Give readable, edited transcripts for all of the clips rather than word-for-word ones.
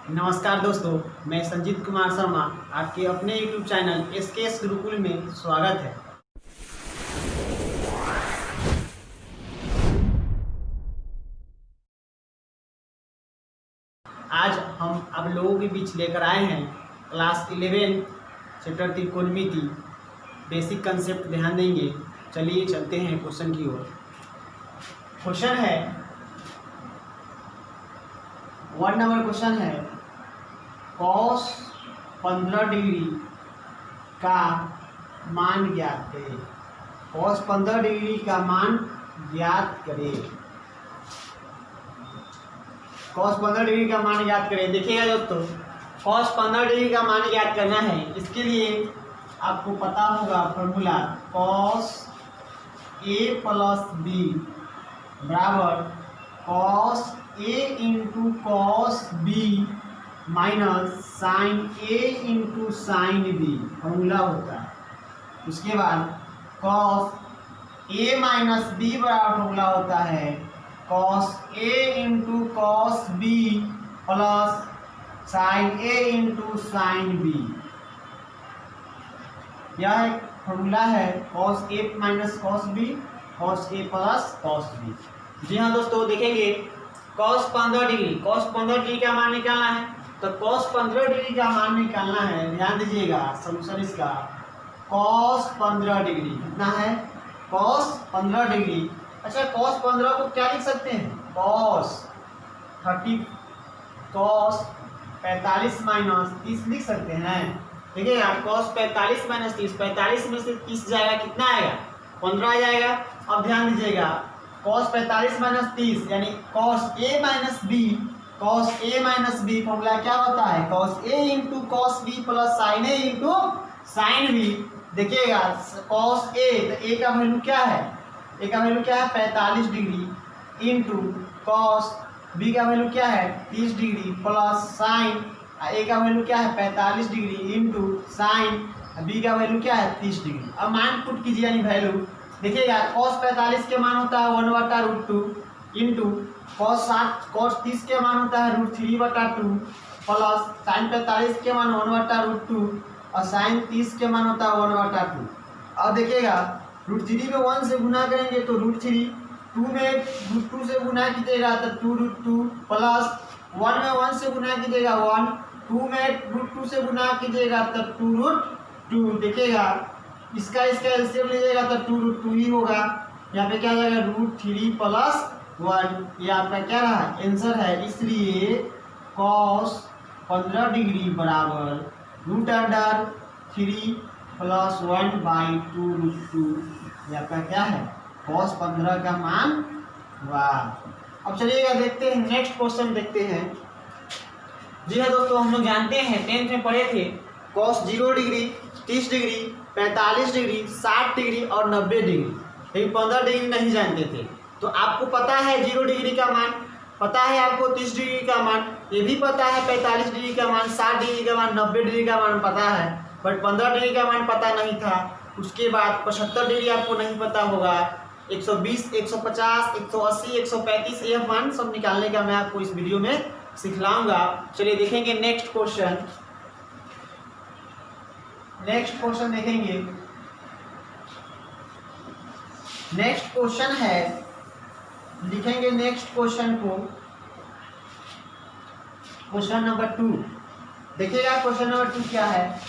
नमस्कार दोस्तों, मैं संजीत कुमार शर्मा आपके अपने YouTube चैनल SKS गुरुकुल में स्वागत है। आज हम आप लोगों के बीच लेकर आए हैं क्लास 11 चैप्टर त्रिकोणमिति बेसिक कंसेप्ट ध्यान देंगे। चलिए चलते हैं क्वेश्चन की ओर। क्वेश्चन है 1 नंबर क्वेश्चन है cos 15 डिग्री का मान ज्ञात करें। cos 15 डिग्री का मान ज्ञात करें। cos 15 डिग्री का मान ज्ञात करें। देखिएगा दोस्तों, cos 15 डिग्री का मान ज्ञात करना है। इसके लिए आपको पता होगा formula cos a plus b बराबर cos a into cos b minus sine a into sine b formula होता है। उसके बाद cos a माइनस b बराबर फॉर्मूला होता है cos a into cos b plus sine a into sine b। यह एक फॉर्मूला है cos a minus cos b, cos a plus cos b। जी हाँ दोस्तों, देखेंगे cos 15 डिग्री का मान निकालना है। तो cos 15 डिग्री का मान निकालना है। ध्यान दीजिएगा सॉल्यूशन इसका cos 15 डिग्री कितना है cos 15 डिग्री। अच्छा, cos 15 को क्या लिख सकते हैं cos 45 माइनस 30 लिख सकते हैं। देखिए यार, cos 45 माइनस 30, 45 में से 30 जाएगा कितना आएगा 15 आ जाएगा। अब ध्यान दीजिएगा cos 45 माइनस 30 यानी cos a minus b, cos a minus b formula क्या होता है cos a into cos b plus sin a into sin b। देखिएगा cos a, तो a का वैल्यू क्या है, a का वैल्यू क्या है 45 डिग्री इंटू cos b का वैल्यू क्या है 30 डिग्री प्लस sin a का वैल्यू क्या है 45 डिग्री इंटू sin b का वैल्यू क्या है 30 डिग्री। अब मान पुट कीजिए यानी वैल्यू। देखिएगा cos 45 के मान होता है 1/√2 इंटू cos 30 के मान होता है √3/2 प्लस sin 45 के मान 1/√2 और sin 30 के मान होता है 1/2। अब देखिएगा √3 में 1 से गुना करेंगे तो √3, 2 में √2 से गुना कीजिएगा तो 2√2 प्लस 1 में 1 से गुना कीजिएगा 1, 2 में √2 से गुना कीजिएगा तो 2√2। देखिएगा इसका एलसीएम लीजिएगा तो 2√2 ही होगा। यहाँ पे क्या आ जाएगा √3 प्लस 1। ये आपका क्या रहा आंसर है। इसलिए cos 15 डिग्री बराबर √3 प्लस 1/2√2। ये आपका क्या है cos 15 का मान हुआ। अब चलिएगा देखते हैं नेक्स्ट क्वेश्चन देखते हैं। जी हाँ दोस्तों, हम लोग जानते हैं 10th में पढ़े थे cos 0 degree, 30 degree, 45 degree, 60 degree और 90 डिग्री, लेकिन 15 डिग्री नहीं जानते थे। तो आपको पता है 0 डिग्री का मान, पता है आपको 30 डिग्री का मान, ये भी पता है 45 डिग्री का मान, 60 डिग्री का मान, 90 डिग्री का मान पता है, बट 15 डिग्री का मान पता नहीं था। उसके बाद 75 डिग्री आपको नहीं पता होगा। 120, 150, 180, 135 ये मान सब निकालने का मैं आपको इस वीडियो में सिखलाऊंगा। चलिए देखेंगे नेक्स्ट क्वेश्चन। नेक्स्ट क्वेश्चन देखेंगे। नेक्स्ट क्वेश्चन है, लिखेंगे नेक्स्ट क्वेश्चन को क्वेश्चन नंबर 2। देखिएगा क्वेश्चन नंबर 2 क्या है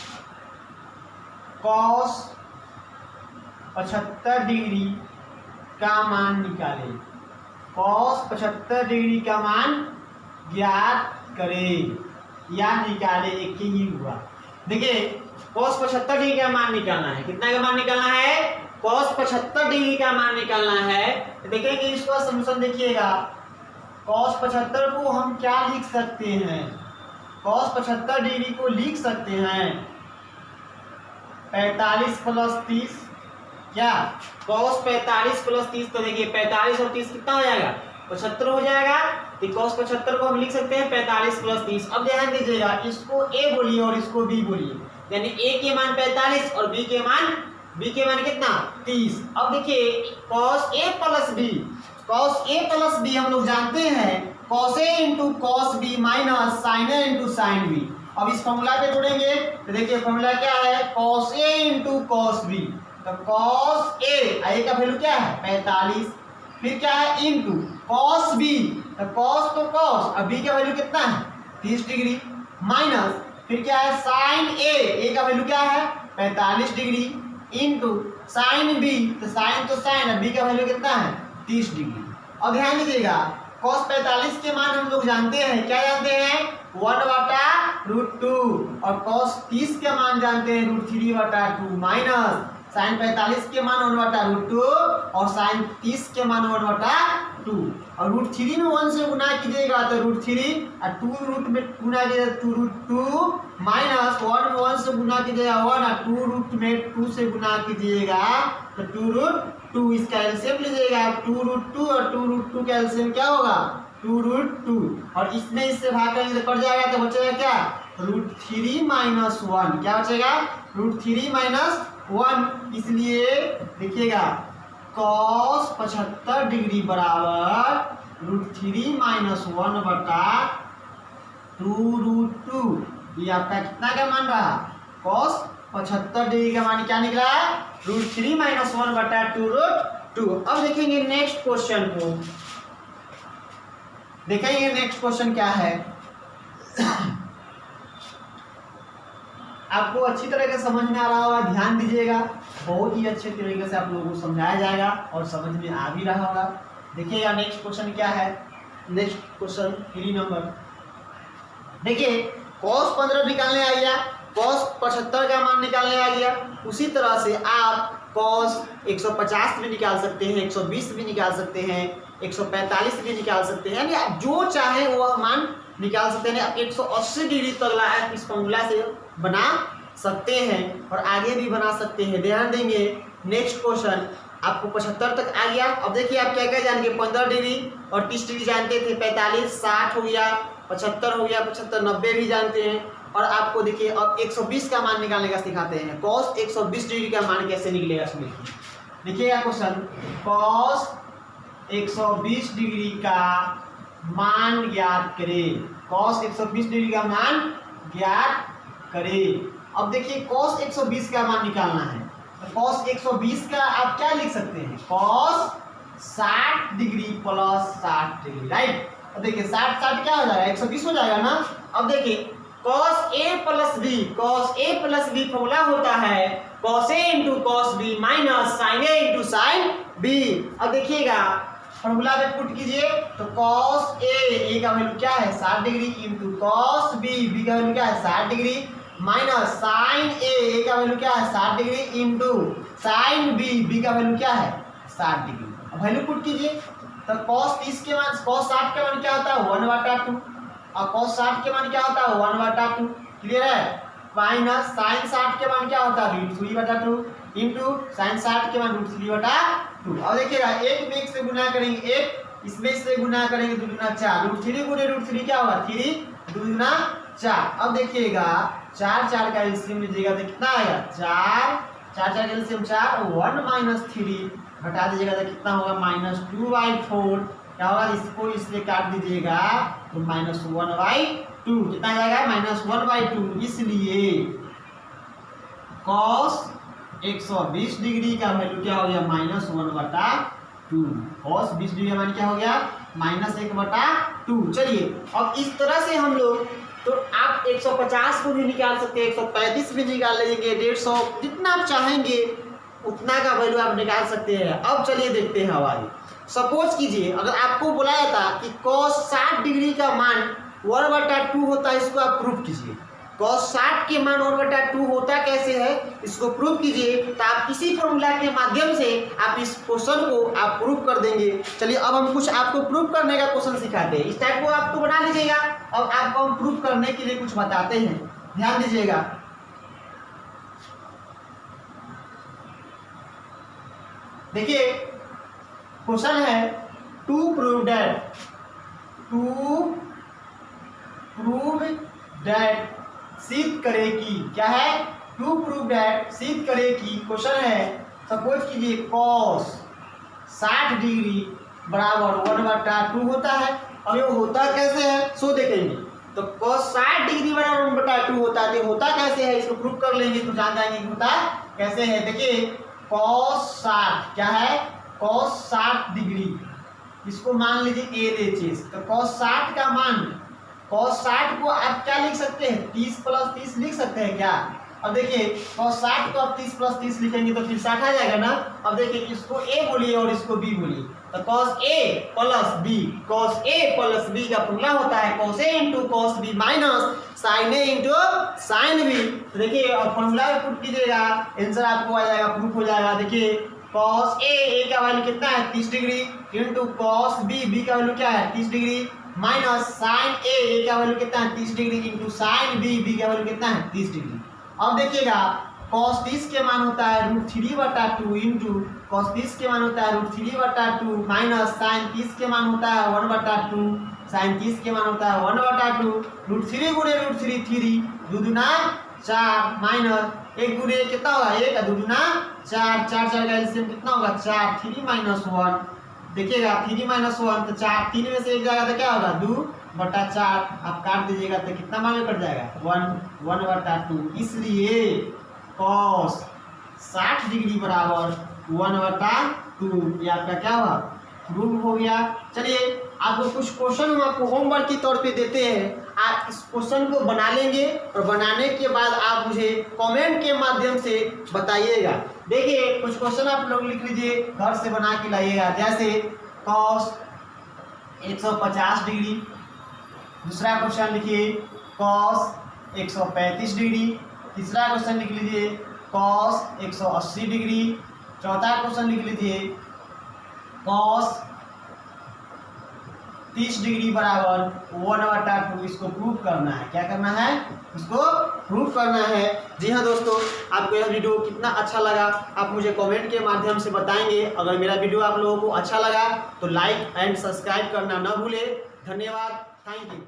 cos 75 डिग्री का मान निकालें। cos 75 डिग्री का मान ज्ञात करें या निकालें, एक ही हुआ। देखिए cos 75 डिग्री का मान निकालना है। कितना का मान निकालना है cos 75 डिग्री का मान निकालना है। देखिए कि इसका सॉल्यूशन देखिएगा। cos 75 को हम क्या लिख सकते हैं, cos 75 डिग्री को लिख सकते हैं 45 प्लस 30। क्या cos 45 प्लस 30, तो देखिए 45 और 30 कितना हो जाएगा 75 हो जाएगा। तो cos 75 को हम लिख सकते हैं 45 प्लस 30। अब ध्यान दीजिएगा, इसको a बोलिए और इसको b बोलिए, यानी a के मान 45 और b के मान कितना 30। अब देखिए cos a प्लस b हम लोग जानते हैं cos A into cos B minus sine A into sine B. अब इस फॉर्मूला पे जोड़ेंगे तो देखिए फॉर्मूला क्या है, cos A into cos B. तो कॉस ए का वैल्यू क्या है 45, फिर क्या है इंटू कॉस बी, तो कॉस तो कॉस, अब बी का वैल्यू कितना है 30 डिग्री, माइनस फिर क्या है साइन ए का वैल्यू क्या है 45 डिग्री, इंटू साइन बी, तो साइन तो साइन, अब बी का वैल्यू कितना है 30 डिग्री। और ध्यान दीजिएगा cos 45 के मान हम लोग जानते हैं, क्या जानते हैं 1/√2, और cos 30 के मान जानते हैं √3/2, माइनस साइन 45 के मान 1/√2 और साइन 30 के मान 1/2, और √3 में 1 से गुना कीजिएगा तो √3, और 2 रूट में गुना कीजिएगा 2√2, माइनस 1 में 1 से गुना कीजिएगा 1, और 2 रूट में 2 से गुना कीजिएगा तो 2√2। इसका एलसीएम लीजिएगा 2√2 और 2√2 का एलसीएम क्या होगा 2√2, और इसमें इससे भाग करेंगे तो कट जाएगा, तो बचेगा क्या √3 - 1, क्या बचेगा √3 - 1। इसलिए देखिएगा cos 75 डिग्री बराबर √3 - 1/2√2। ये आपका कितना का मान रहा cos 75 डिग्री का मान क्या निकला √3 - 1/2√2। अब देखेंगे नेक्स्ट क्वेश्चन को, देखेंगे नेक्स्ट क्वेश्चन क्या है। आपको अच्छी तरह से समझ में आ रहा होगा, ध्यान दीजिएगा, बहुत ही अच्छे तरीके से आप लोगों को समझाया जाएगा और समझ में आ भी रहा होगा। देखिएगा नेक्स्ट क्वेश्चन क्या है, नेक्स्ट क्वेश्चन 3 नंबर। देखिए cos 15 निकालने आ गया, cos 75 का मान निकालने आ गया, उसी तरह से आप cos 150 भी निकाल सकते हैं, 120 भी निकाल सकते हैं, 145 भी निकाल सकते हैं, यानी आप जो चाहे वह मान निकाल सकते हैं। आप 180 डिग्री तक आप इस फॉर्मूला से बना सकते हैं और आगे भी बना सकते हैं। ध्यान देंगे नेक्स्ट क्वेश्चन आपको 75 तक आ गया। अब देखिए आप क्या क्या जानेंगे, 15 डिग्री और 30 डिग्री जानते थे, 45 60 हो गया, 75 हो गया, 75 90 भी जानते हैं। और आपको देखिए अब 120 का मान निकालने का सिखाते हैं। cos 120 डिग्री का मान कैसे निकलेगा इसमें देखिएगा क्वेश्चन, cos 120 डिग्री का मान ज्ञात करें, cos 120 डिग्री का मान ज्ञात करें। अब देखिए cos 120 का मान निकालना है, तो cos 120 का आप क्या लिख सकते हैं, cos 60 degree plus 60 degree, right. अब देखिए 60 60 क्या हो जाएगा 120 हो जाएगा ना। अब देखिए cos a plus b, cos a plus b formula होता है cos a into cos b minus sin a into sin b। अब देखिएगा फॉर्मूला में पुट कीजिए तो cos a का वैल्यू क्या है 60 डिग्री इंटू cos b का वैल्यू क्या है 60 डिग्री, माइनस sin a का वैल्यू क्या है 60 डिग्री इंटू sin b का वैल्यू क्या है 60 डिग्री। अब वैल्यू पुट कीजिए तो cos 30 के मान, cos 60 के मान क्या होता है 1/2, और cos 60 के मान क्या होता है 1/2, क्लियर है। माइनस sin 60 के मान क्या होता है √3/2 इंटू sin 60 के मान √3/2। अब देखिएगा एक में एक से गुना करेंगे, एक इसमें से गुना करेंगे 2 दूना 4, √3 गुणे √3 क्या होगा 3, 2 दूना 4। अब देखिएगा 4 4 का एलसीएम लीजिएगा तो कितना आएगा 4 4 4 का एलसीएम 4, 1 - 3 घटा दीजिएगा तो कितना होगा -2/4, क्या होगा इसको इससे काट दीजिएगा तो -1/2, कितना जाएगा -1/2। इसलिए cos 120 डिग्री का वैल्यू क्या हो गया -1/2, cos 20 डिग्री का मान क्या हो गया -1/2। चलिए अब इस तरह से हम लोग, तो आप 150 को भी निकाल सकते हैं, 135 भी निकाल लेंगे, 150 जितना आप चाहेंगे उतना का वैल्यू आप निकाल सकते हैं। अब चलिए देखते हैं हमारे, सपोज कीजिए अगर आपको बुलाया था कि cos 60 डिग्री का मान 1/2 होता है, इसको आप प्रूफ कीजिए। cos 60 के मान 1/2 होता कैसे है इसको प्रूफ कीजिए, तो आप इसी फॉर्मूला के माध्यम से आप इस क्वेश्चन को आप प्रूफ कर देंगे। चलिए अब हम कुछ आपको प्रूफ करने का क्वेश्चन सिखाते हैं, इस टाइप को आपको बना लीजिएगा। अब आपको हम प्रूफ करने के लिए कुछ बताते हैं, ध्यान दीजिएगा। देखिए क्वेश्चन है टू प्रूव दैट सिद्ध करे कि, क्या है टू प्रूव दैट सिद्ध करे कि, क्वेश्चन है सपोज कीजिए cos 60 डिग्री बराबर 1/2 होता है, अब ये होता कैसे है सो देखेंगे। तो cos 60 डिग्री बराबर 1/2 होता है। तो होता कैसे है इसको प्रूव कर लेंगे तो जान जाएंगे होता कैसे है। देखिए cos 60 क्या है, cos 60 डिग्री, इसको मान लीजिए ए दे चीज। तो cos 60 का मान, cos 60 को आप क्या लिख सकते हैं 30 + 30 लिख सकते हैं क्या। अब देखिए cos 60 को आप 30 + 30 लिखेंगे तो फिर 60 आ जाएगा ना। अब देखिए इसको ए बोलिए और इसको बी बोलिए। तो cos A + B, cos A + B का फॉर्मूला होता है cos A × cos B - sin A × sin B। तो देखिए अब फॉर्मूला पुट कीजिएगा, आंसर आपको आ जाएगा, प्रूफ हो जाएगा। देखिए cos A का वैल्यू कितना है 30 डिग्री इंटू cos B का वैल्यू क्या है 30 डिग्री माइनस sin A का वैल्यू कितना है 30 डिग्री इंटू sin B का वैल्यू कितना है 30 डिग्री। अब देखिएगा cos 30 के मान होता है √3/2 इंटू cos 30 के मान होता है √3/2 माइनस sin 30 के मान होता है 1/2, sin 30 के मान होता है 1/2, √3 × √3 3, 2 दूना 4 माइनस 1 गुणे कितना होगा 1 2 दूना 4, 4 4 का एलसीएम कितना होगा 4, 3 - 1। देखिएगा 3 - 1 तो 4, 3 में से 1 जाएगा तो क्या होगा 2/4, आप काट दीजिएगा तो कितना मान में कट जाएगा 1/2। इसलिए cos 60 डिग्री बराबर 1/2। ये आपका क्या हुआ प्रूफ हो गया। चलिए आपको कुछ क्वेश्चन हम आपको होमवर्क के तौर पे देते हैं, आप इस क्वेश्चन को बना लेंगे और बनाने के बाद आप मुझे कमेंट के माध्यम से बताइएगा। देखिए कुछ क्वेश्चन आप लोग लिख लीजिए, घर से बना के लाइएगा। जैसे cos 150 डिग्री, दूसरा क्वेश्चन लिखिए cos 135 डिग्री, तीसरा क्वेश्चन लिख लीजिए cos 180 डिग्री, चौथा क्वेश्चन लिख लीजिए cos 30 डिग्री बराबर 1/2। इसको प्रूव करना है, क्या करना है इसको प्रूव करना है। जी हाँ दोस्तों, आपको यह वीडियो कितना अच्छा लगा आप मुझे कमेंट के माध्यम से बताएंगे। अगर मेरा वीडियो आप लोगों को अच्छा लगा तो लाइक एंड सब्सक्राइब करना न भूलें। धन्यवाद, थैंक यू।